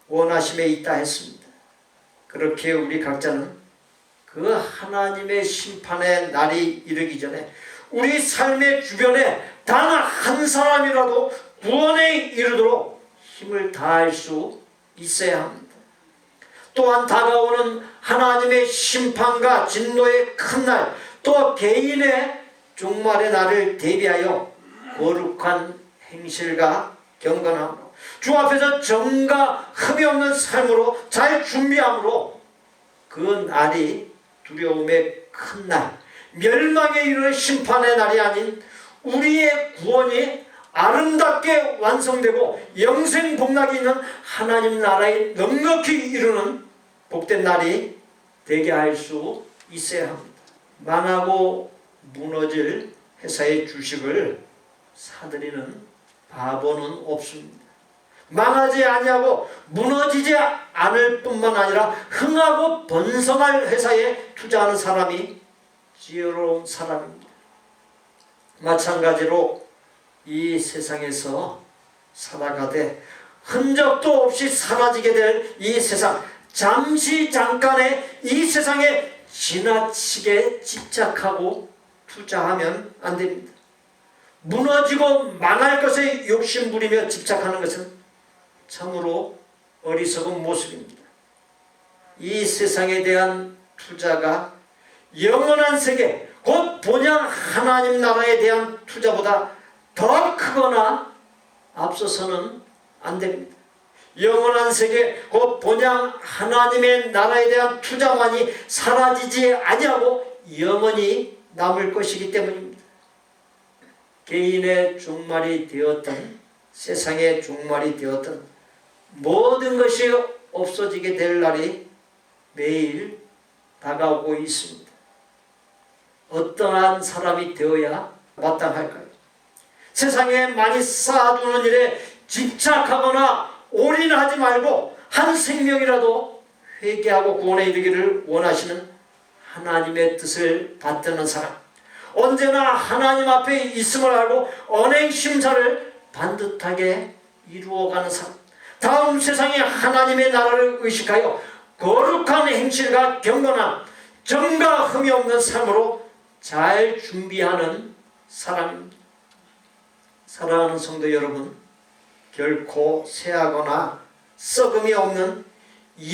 원하심에 있다 했습니다. 그렇게 우리 각자는 그 하나님의 심판의 날이 이르기 전에 우리 삶의 주변에 단 한 사람이라도 구원에 이르도록 힘을 다할 수 있어야 합니다. 또한 다가오는 하나님의 심판과 진노의 큰 날, 또 개인의 종말의 날을 대비하여 거룩한 행실과 경건함으로 주 앞에서 정과 흠이 없는 삶으로 잘 준비함으로 그 날이 두려움의 큰 날, 멸망에 이르는 심판의 날이 아닌 우리의 구원이 아름답게 완성되고 영생 복락이 있는 하나님 나라에 넉넉히 이루는 복된 날이 되게 할 수 있어야 합니다. 망하고 무너질 회사의 주식을 사들이는 바보는 없습니다. 망하지 아니하고 무너지지 않을 뿐만 아니라 흥하고 번성할 회사에 투자하는 사람이 지혜로운 사람입니다. 마찬가지로 이 세상에서 살아가되 흔적도 없이 사라지게 될 이 세상, 잠시 잠깐의 이 세상에 지나치게 집착하고 투자하면 안 됩니다. 무너지고 망할 것에 욕심부리며 집착하는 것은 참으로 어리석은 모습입니다. 이 세상에 대한 투자가 영원한 세계, 곧 본향 하나님 나라에 대한 투자보다 더 크거나 앞서서는 안 됩니다. 영원한 세계, 곧 본향 하나님의 나라에 대한 투자만이 사라지지 아니하고 영원히 남을 것이기 때문입니다. 개인의 종말이 되었던, 세상의 종말이 되었던 모든 것이 없어지게 될 날이 매일 다가오고 있습니다. 어떠한 사람이 되어야 마땅할까요? 세상에 많이 쌓아두는 일에 집착하거나 올인하지 말고 한 생명이라도 회개하고 구원에 이르기를 원하시는 하나님의 뜻을 받드는 사람, 언제나 하나님 앞에 있음을 알고 언행심사를 반듯하게 이루어가는 사람, 다음 세상에 하나님의 나라를 의식하여 거룩한 행실과 경건함, 정과 흠이 없는 삶으로 잘 준비하는 사람입니다. 사랑하는 성도 여러분, 결코 쇠하거나 썩음이 없는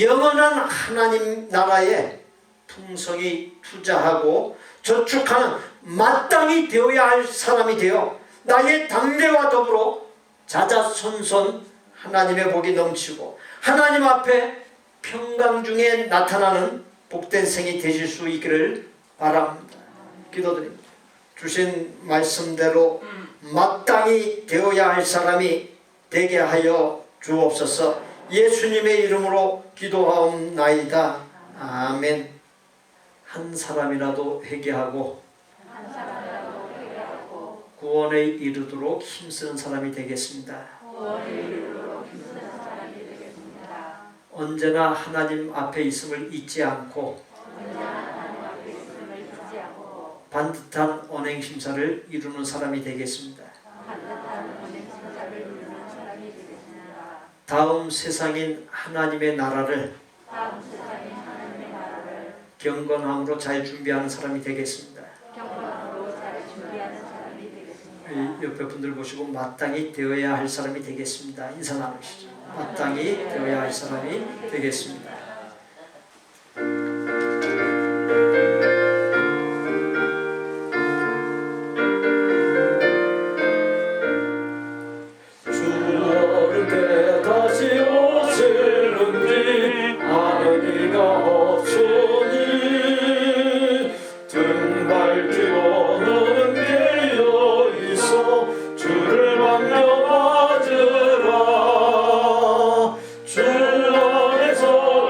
영원한 하나님 나라에 풍성히 투자하고 저축하는 마땅히 되어야 할 사람이 되어 나의 당대와 더불어 자자손손 하나님의 복이 넘치고 하나님 앞에 평강 중에 나타나는 복된 생이 되실 수 있기를 바랍니다. 기도드립니다. 주신 말씀대로 마땅히 되어야 할 사람이 되게 하여 주옵소서. 예수님의 이름으로 기도하옵나이다. 아멘. 한 사람이라도 회개하고 구원에 이르도록 힘쓰는 사람이 되겠습니다. 언제나 하나님 앞에 있음을 잊지 않고 반듯한 언행심사를 이루는 사람이 되겠습니다. 다음 세상인 하나님의 나라를 경건함으로 잘 준비하는 사람이 되겠습니다. 옆에 분들 보시고 마땅히 되어야 할 사람이 되겠습니다. 인사 나누시죠. 마땅히 되어야 할 사람이 되겠습니다. 주 안에서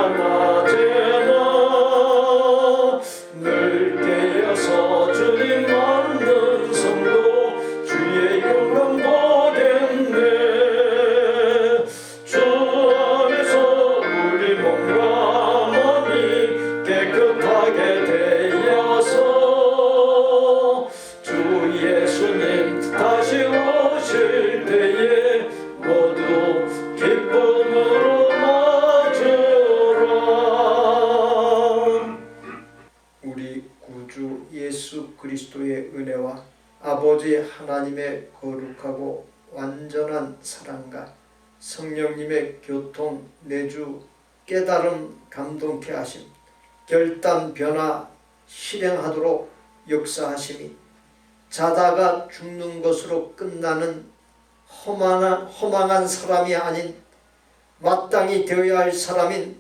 낮에나 늘 깨어서 주님 만든 성도 주의 영광 보겠네. 주 안에서 우리 몸과 마음이 깨끗하게 되어서 주 예수님 다시 오실 때에 모두 기쁨으로 맞으라. 우리 구주 예수 그리스도의 은혜와 아버지 하나님의 거룩하고 완전한 사랑과 성령님의 교통, 내주, 깨달음, 감동케 하심, 결단, 변화, 실행하도록 역사하심이 자다가 죽는 것으로 끝나는 허망한 사람이 아닌 마땅히 되어야 할 사람인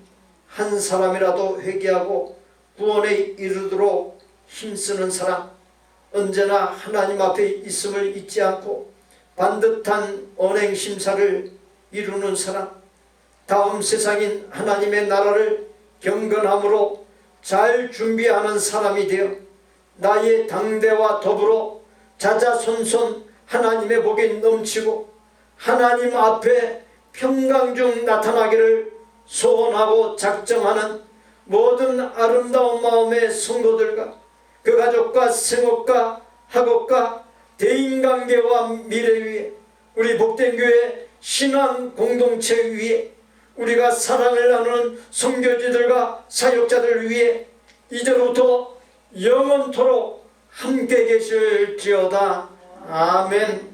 한 사람이라도 회개하고 구원에 이르도록 힘쓰는 사람, 언제나 하나님 앞에 있음을 잊지 않고 반듯한 언행 심사를 이루는 사람, 다음 세상인 하나님의 나라를 경건함으로 잘 준비하는 사람이 되어 나의 당대와 더불어 자자손손 하나님의 복이 넘치고 하나님 앞에 평강 중 나타나기를 소원하고 작정하는 모든 아름다운 마음의 성도들과 그 가족과 생업과 학업과 대인관계와 미래 위에 우리 복된 교회 신앙 공동체 위에 우리가 사랑을 나누는 선교지들과 사역자들 위에 이제부터 영원토록 함께 계실지어다. 아멘.